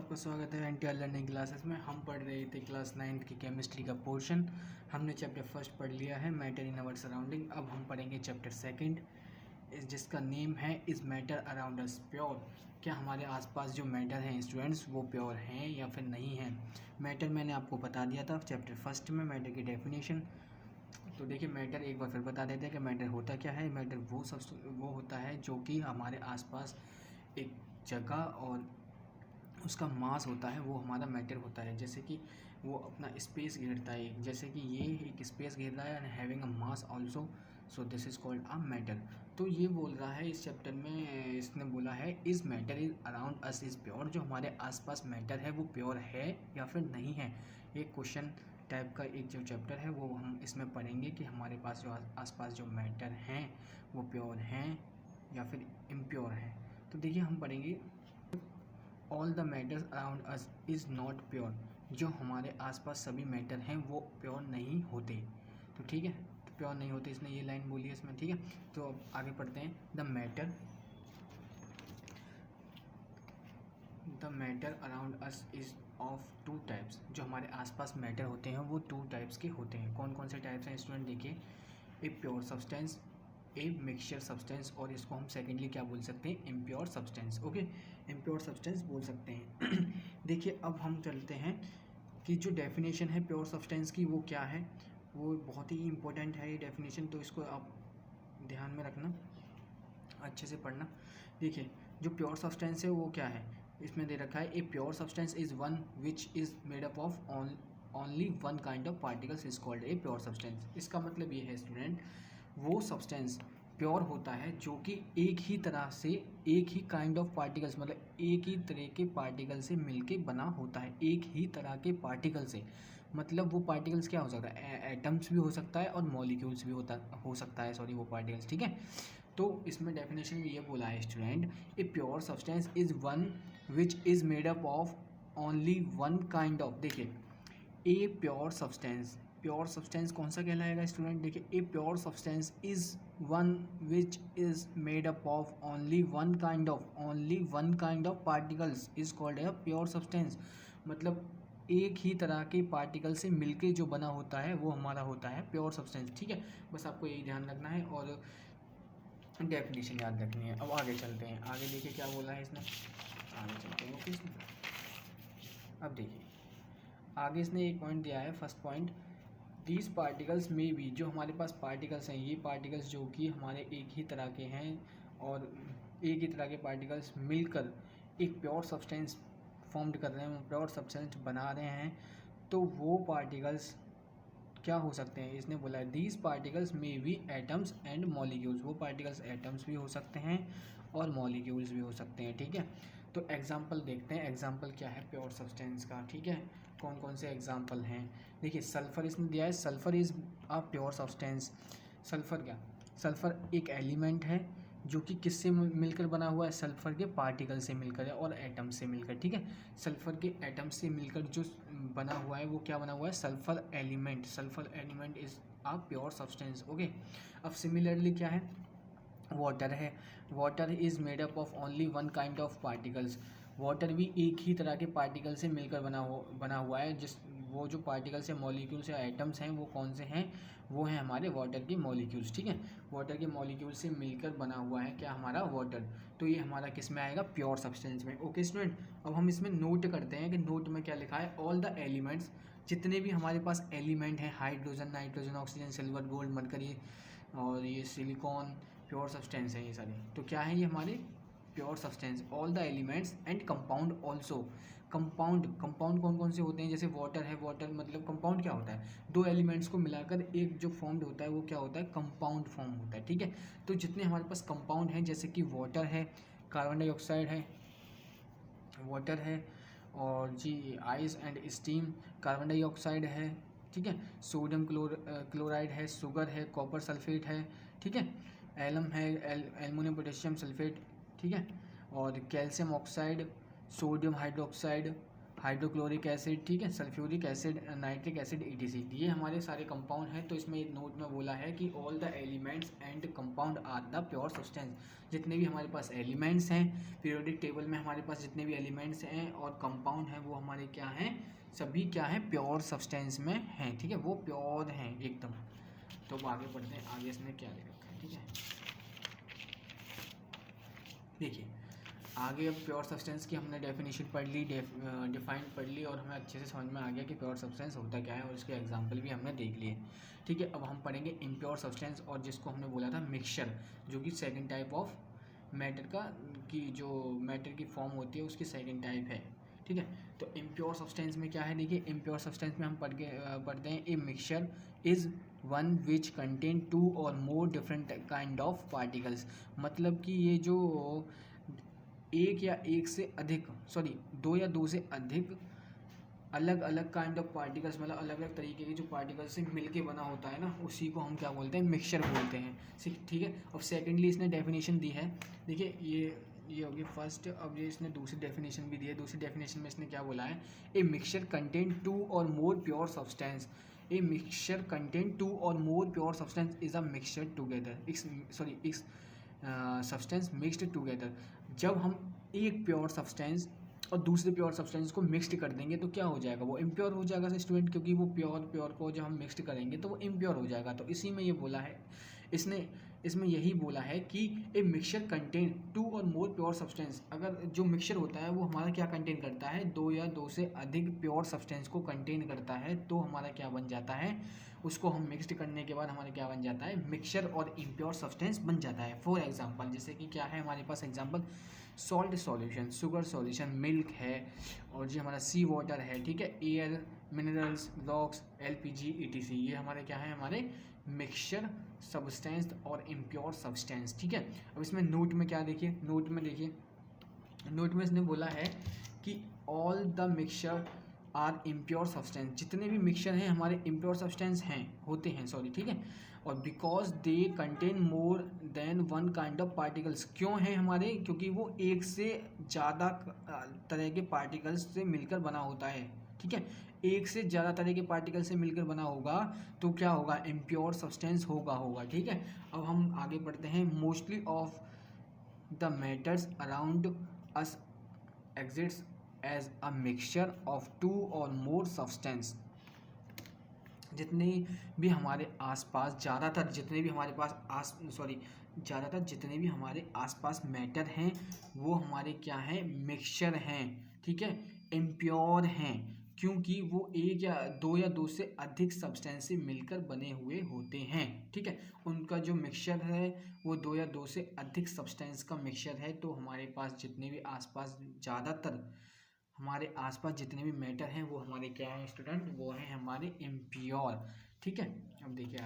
आपका स्वागत है एनटीआर लर्निंग क्लासेस में। हम पढ़ रहे थे क्लास 9th की केमिस्ट्री का पोर्शन। हमने चैप्टर फर्स्ट पढ़ लिया है, मैटर इन आवर सराउंडिंग। अब हम पढ़ेंगे चैप्टर सेकंड, जिसका नेम है is matter around us pure. क्या हमारे आसपास जो मैटर हैं स्टूडेंट्स वो प्योर हैं या फिर नहीं हैं। मैटर मैंने आपको बता दिया था चैप्टर फर्स्ट में, मैटर की डेफिनेशन। तो देखिए, मैटर एक बार फिर बता देते हैं कि मैटर होता क्या है। मैटर वो होता है जो कि हमारे आसपास एक जगह और उसका मास होता है, वो हमारा मैटर होता है। जैसे कि वो अपना स्पेस घेरता है, जैसे कि ये एक स्पेस घेर रहा है and having a mass also, so this is called a matter. तो ये बोल रहा है इस चैप्टर में, इसने बोला है is matter is around us is pure. जो हमारे आसपास मैटर है वो प्योर है या फिर नहीं है। एक क्वेश्चन टाइप का एक जो चैप्टर है वो हम इसमें पढ़ेंगे कि हमारे पास जो आसपास जो मैटर हैं वो प्योर हैं या फिर इम्प्योर हैं। तो देखिए, हम पढ़ेंगे all the matters around us is not pure. जो हमारे आसपास सभी मैटर हैं वो प्योर नहीं होते। तो ठीक है, तो प्योर नहीं होते, इसने ये लाइन बोली है इसमें। ठीक है, तो अब आगे पढ़ते हैं। The matter around us is of two types. जो हमारे आसपास मैटर होते हैं वो टू टाइप्स के होते हैं। कौन कौन से टाइप्स हैं स्टूडेंट? देखिए, a pure substance, a mixture substance, और इसको हम सेकेंडली क्या बोल सकते हैं? Impure substance. Okay, impure substance बोल सकते हैं। देखिए, अब हम चलते हैं कि जो डेफिनेशन है प्योर सब्सटेंस की वो क्या है। वो बहुत ही इंपॉर्टेंट है ये डेफिनेशन, तो इसको आप ध्यान में रखना, अच्छे से पढ़ना। देखिए, जो प्योर सब्सटेंस है वो क्या है, इसमें दे रखा है ए pure substance is one which is made up of only one kind of particles is called a pure substance. इसका मतलब ये है स्टूडेंट, वो सब्सटेंस प्योर होता है जो कि एक ही तरह से, एक ही काइंड ऑफ पार्टिकल्स, मतलब एक ही तरह के पार्टिकल से मिलके बना होता है। एक ही तरह के पार्टिकल से, मतलब वो पार्टिकल्स क्या हो सकता है? एटम्स भी हो सकता है और मॉलिक्यूल्स भी हो सकता है, सॉरी, वो पार्टिकल्स। ठीक है, तो इसमें डेफिनेशन में ये बोला है student, a pure substance is one which is made up of only one kind of. देखिए, a pure substance, pure substance कौन सा कहलाएगा स्टूडेंट? देखिए, a pure substance is one which is made up of only one kind of particles is called a pure substance. मतलब एक ही तरह के particle से मिलके जो बना होता है वो हमारा होता है प्योर सब्सटेंस। ठीक है, बस आपको यही ध्यान रखना है और डेफिनेशन याद रखनी है। अब आगे चलते हैं, आगे देखिए क्या बोला है इसने, आगे चलते हैं। ओके, अब देखिए आगे इसने एक पॉइंट दिया है, फर्स्ट पॉइंट, दीज पार्टिकल्स में भी, जो हमारे पास पार्टिकल्स हैं, ये पार्टिकल्स जो कि हमारे एक ही तरह के हैं और एक ही तरह के पार्टिकल्स मिलकर एक प्योर सब्सटेंस फॉर्म्ड कर रहे हैं, प्योर सब्सटेंस बना रहे हैं, तो वो पार्टिकल्स क्या हो सकते हैं? इसने बोला है दीज पार्टिकल्स में बी एटम्स एंड मॉलिक्यूल्स। वो पार्टिकल्स एटम्स भी हो सकते हैं और मॉलिक्यूल्स भी हो सकते हैं। ठीक है, तो एग्जाम्पल देखते हैं, एग्जाम्पल क्या है प्योर सब्सटेंस का। ठीक है, कौन कौन से एग्जाम्पल हैं? देखिए, सल्फर इसने दिया है, sulphur is a pure substance. Sulphur क्या? सल्फर एक एलिमेंट है जो कि किससे मिलकर बना हुआ है? सल्फर के पार्टिकल से मिलकर है और एटम से मिलकर। ठीक है, सल्फर के एटम से मिलकर जो बना हुआ है वो क्या बना हुआ है? Sulphur element. Sulphur element is a pure substance. Okay, अब सिमिलरली क्या है? वाटर है, water is made up of only one kind of particles. Water भी एक ही तरह के पार्टिकल से मिलकर बना हुआ है। जिस वो जो पार्टिकल्स या मॉलिक्यूल्स या आइटम्स हैं वो कौन से हैं? वो हैं हमारे वाटर के मॉलिक्यूल्स। ठीक है, वाटर के मॉलिक्यूल से मिलकर बना हुआ है क्या? हमारा वाटर। तो ये हमारा किस में आएगा? प्योर सब्सटेंस में। ओके स्टूडेंट, अब हम इसमें नोट करते हैं कि नोट में क्या लिखा है। ऑल द एलिमेंट्स, जितने भी हमारे पास एलिमेंट हैं, hydrogen, nitrogen, oxygen, silver, gold, mercury और ये सिलिकॉन, प्योर सब्सटेंस है ये सारे। तो क्या है ये हमारे pure substance. All the elements and compound also. Compound, compound कौन कौन से होते हैं? जैसे वाटर है, वाटर मतलब कंपाउंड क्या होता है? दो एलिमेंट्स को मिलाकर एक जो फॉर्म्ड होता है वो क्या होता है? कंपाउंड फॉर्म होता है। ठीक है, तो जितने हमारे पास कंपाउंड हैं, जैसे कि वाटर है, कार्बन डाइऑक्साइड है, वाटर है, और जी ice and steam, carbon dioxide है। ठीक है, सोडियम क्लोराइड है, शुगर है, कॉपर सल्फेट है। ठीक है, एलम है, एल्युमिनियम पोटेशियम सल्फेट। ठीक है, और calcium oxide, sodium hydroxide, hydrochloric acid. ठीक है, sulphuric acid, nitric acid, etc. ये हमारे सारे कंपाउंड हैं। तो इसमें एक नोट में बोला है कि all the elements and compound are the pure substance. जितने भी हमारे पास एलिमेंट्स हैं पीरियोडिक टेबल में, हमारे पास जितने भी एलिमेंट्स हैं और कंपाउंड हैं वो हमारे क्या हैं, सभी क्या है, प्योर सब्सटेंस में हैं। ठीक है, वो प्योर हैं एकदम। तो अब आगे बढ़ते हैं, आगे इसने क्या ले रखा है। ठीक है, देखिए आगे अब प्योर सब्सटेंस की हमने डेफिनेशन पढ़ ली, डिफाइन पढ़ ली, और हमें अच्छे से समझ में आ गया कि प्योर सब्सटेंस होता क्या है, और इसके एग्जांपल भी हमने देख लिए। ठीक है, अब हम पढ़ेंगे इम्प्योर सब्सटेंस, और जिसको हमने बोला था मिक्सचर, जो कि सेकंड टाइप ऑफ मैटर का, की जो मैटर की फॉर्म होती है उसकी सेकंड टाइप है। ठीक है, तो इम्प्योर सब्सटेंस में क्या है, देखिए इम्प्योर सब्सटेंस में हम पढ़ते हैं a mixture is one which contain two और more different kind of particles. मतलब कि ये जो एक या एक से अधिक, सॉरी दो या दो से अधिक अलग अलग काइंड ऑफ पार्टिकल्स, मतलब अलग अलग तरीके के जो पार्टिकल्स से मिलके बना होता है ना, उसी को हम क्या बोलते हैं, मिक्सचर बोलते हैं। ठीक है, और सेकेंडली इसने डेफिनेशन दी है, देखिए ये होगी फर्स्ट। अब ये इसने दूसरी डेफिनेशन भी दी है। दूसरी डेफिनेशन में इसने क्या बोला है, ए मिक्सचर कंटेन टू और more pure substance. A mixture contain two और more pure substance is a mixture together, इस सब्सटेंस मिक्सड टुगेदर। जब हम एक प्योर सब्सटेंस और दूसरे प्योर सब्सटेंस को मिक्सड कर देंगे तो क्या हो जाएगा, वो इम्प्योर हो जाएगा स्टूडेंट, क्योंकि वो प्योर को जब हम मिक्सड करेंगे तो वो इम्प्योर हो जाएगा। तो इसी में ये बोला है इसने, इसमें यही बोला है कि ए मिक्सचर कंटेन टू और मोर प्योर सब्सटेंस। अगर जो मिक्सचर होता है वो हमारा क्या कंटेन करता है, दो या दो से अधिक प्योर सब्सटेंस को कंटेन करता है, तो हमारा क्या बन जाता है, उसको हम मिक्सड करने के बाद हमारा क्या बन जाता है, मिक्सचर और इम्प्योर सब्सटेंस बन जाता है। फॉर एग्जांपल जैसे कि क्या है हमारे पास example, salt solution, sugar solution, milk है, और जो हमारा सी वाटर है। ठीक है, air, minerals, rocks, LPG, ETC, ये हमारे क्या है, हमारे मिक्सचर सब्सटेंस और इम्प्योर सब्सटेंस। ठीक है, अब इसमें नोट में क्या देखिए, नोट में इसने बोला है कि all the mixture are impure substance. जितने भी मिक्सचर हैं हमारे इम्प्योर सब्सटेंस होते हैं। ठीक है, और because they contain more than one kind of particles. क्यों हैं हमारे, क्योंकि वो एक से ज़्यादा तरह के पार्टिकल्स से मिलकर बना होता है। ठीक है, एक से ज़्यादा तरह के पार्टिकल से मिलकर बना होगा तो क्या होगा, इम्प्योर सब्सटेंस होगा। ठीक है, अब हम आगे बढ़ते हैं। Mostly of the matters around us exists as a mixture of two और मोर सब्सटेंस। जितने भी हमारे आसपास ज़्यादातर जितने भी हमारे आसपास मैटर हैं वो हमारे क्या हैं, मिक्सचर हैं। ठीक है, इम्प्योर हैं, क्योंकि वो एक या दो से अधिक सब्सटेंस से मिलकर बने हुए होते हैं। ठीक है, उनका जो मिक्सचर है वो दो से अधिक सब्सटेंस का मिक्सचर है। तो हमारे पास जितने भी आसपास ज़्यादातर हमारे आसपास जितने भी मैटर हैं वो हमारे क्या हैं स्टूडेंट, वो हैं हमारे इम्प्योर। ठीक है, अब देखिए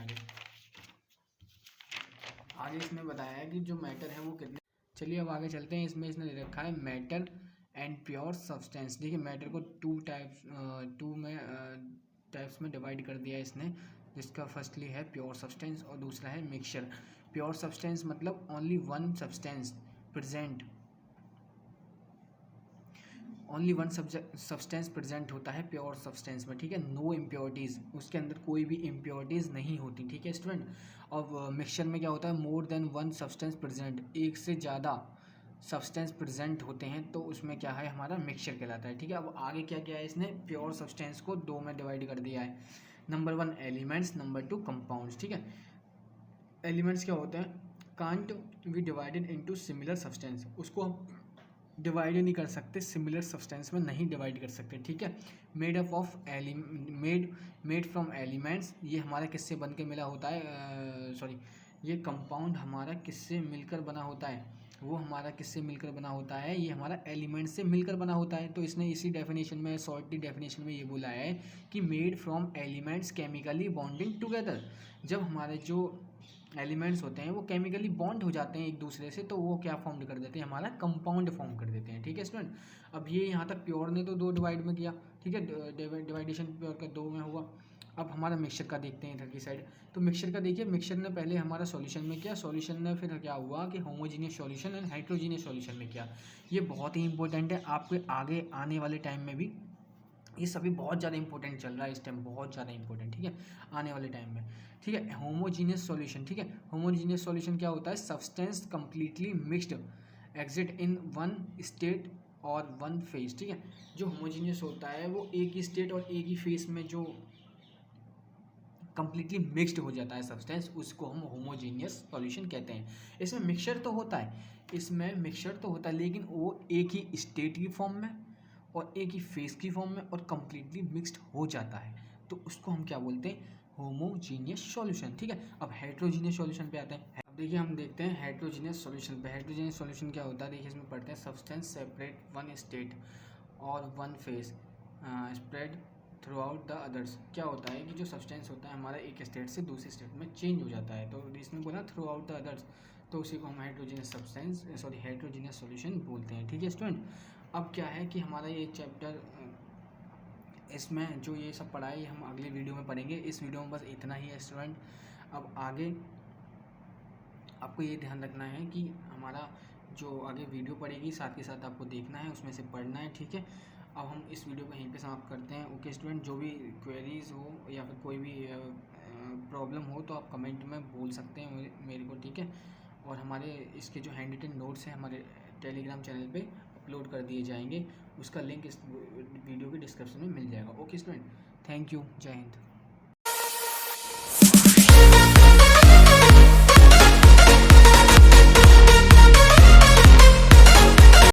आगे इसमें बताया है कि जो मैटर है वो कितने। चलिए अब आगे चलते हैं। इसमें इसने दे रखा है मैटर एंड प्योर सब्सटेंस। देखिए मैटर को टू टाइप्स में डिवाइड कर दिया है इसने, जिसका फर्स्टली है प्योर सब्सटेंस और दूसरा है मिक्सचर। प्योर सब्सटेंस मतलब only one substance present, only one substance present होता है प्योर सब्सटेंस में। ठीक है, नो इम्प्योरिटीज़, उसके अंदर कोई भी इम्प्योरिटीज़ नहीं होती। ठीक है स्टूडेंट, और मिक्सचर में क्या होता है, more than one substance present, एक से ज़्यादा सब्सटेंस प्रेजेंट होते हैं तो उसमें क्या है, हमारा मिक्सचर कहलाता है। ठीक है, अब आगे क्या किया है इसने, प्योर सब्सटेंस को दो में डिवाइड कर दिया है। Number one elements, number two compounds. ठीक है, एलिमेंट्स क्या होते हैं, can't be divided into similar substance, उसको हम डिवाइड ही नहीं कर सकते, सिमिलर सब्सटेंस में नहीं डिवाइड कर सकते। ठीक है, made up of made from elements, ये हमारा किससे बन के मिला होता है, ये कंपाउंड हमारा किससे मिलकर बना होता है, वो हमारा किससे मिलकर बना होता है, ये हमारा एलिमेंट से मिलकर बना होता है। तो इसने इसी डेफिनेशन में, शॉर्टली डेफिनेशन में ये बोला है कि made from elements chemically bonding together. जब हमारे जो एलिमेंट्स होते हैं वो केमिकली बॉन्ड हो जाते हैं एक दूसरे से, तो वो क्या फॉर्म कर देते हैं, हमारा कंपाउंड फॉर्म कर देते हैं। ठीक है स्टूडेंट, अब ये यहाँ तक प्योर ने तो दो डिवाइड में किया। ठीक है, डिवाइडेशन प्योर का दो में हुआ। अब हमारा मिक्सचर का देखते हैं इधर की साइड। तो मिक्सचर का देखिए, मिक्सचर ने पहले हमारा सॉल्यूशन में किया, सॉल्यूशन ने फिर क्या हुआ कि homogeneous solution and heterogeneous solution में किया। ये बहुत ही इंपॉर्टेंट है, आपके आगे आने वाले टाइम में भी ये सभी बहुत ज़्यादा इंपॉर्टेंट चल रहा है इस टाइम, बहुत ज़्यादा इंपॉर्टेंट, ठीक है, आने वाले टाइम में, ठीक है। होमोजीनियस सॉल्यूशन, ठीक है, होमोजीनियस सॉल्यूशन क्या होता है? Substance completely mixed exit in one state और वन फेज, ठीक है। जो होमोजीनियस होता है वो एक ही स्टेट और एक ही फेज में जो कंप्लीटली मिक्स्ड हो जाता है सब्सटेंस, उसको हम होमोजीनियस सॉल्यूशन कहते हैं। इसमें मिक्सचर तो होता है, इसमें मिक्सचर तो होता है, लेकिन वो एक ही स्टेट की फॉर्म में और एक ही फेस की फॉर्म में और कंप्लीटली मिक्स्ड हो जाता है, तो उसको हम क्या बोलते हैं? होमोजीनियस सॉल्यूशन, ठीक है। अब हेट्रोजीनियस सॉल्यूशन पे आते हैं। अब देखिए हम देखते हैं हेट्रोजीनियस सॉल्यूशन पे। हेट्रोजीनियस सॉल्यूशन क्या होता है? देखिए इसमें पढ़ते हैं सब्सटेंस सेपरेट वन स्टेट और one face spread through out the others. क्या होता है कि जो सब्सटेंस होता है हमारा एक स्टेट से दूसरे स्टेट में चेंज हो जाता है, तो इसमें बोला थ्रू आउट द अदर्स, तो उसी को हम हेट्रोजीनियस सब्सटेंस हेट्रोजीनियस सॉल्यूशन बोलते हैं, ठीक है स्टूडेंट। अब क्या है कि हमारा ये चैप्टर, इसमें जो ये सब पढ़ाई हम अगले वीडियो में पढ़ेंगे। इस वीडियो में बस इतना ही है स्टूडेंट। अब आगे आपको ये ध्यान रखना है कि हमारा जो आगे वीडियो पड़ेगी साथ के साथ आपको देखना है, उसमें से पढ़ना है, ठीक है। अब हम इस वीडियो को यहीं पे समाप्त करते हैं। ओके स्टूडेंट, जो भी क्वेरीज़ हो या फिर कोई भी प्रॉब्लम हो तो आप कमेंट में बोल सकते हैं मेरे को, ठीक है। और हमारे इसके जो हैंड रिटन नोट्स हैं हमारे टेलीग्राम चैनल पे अपलोड कर दिए जाएंगे, उसका लिंक इस वीडियो के डिस्क्रिप्शन में मिल जाएगा। ओके स्टूडेंट, थैंक यू, जय हिंद।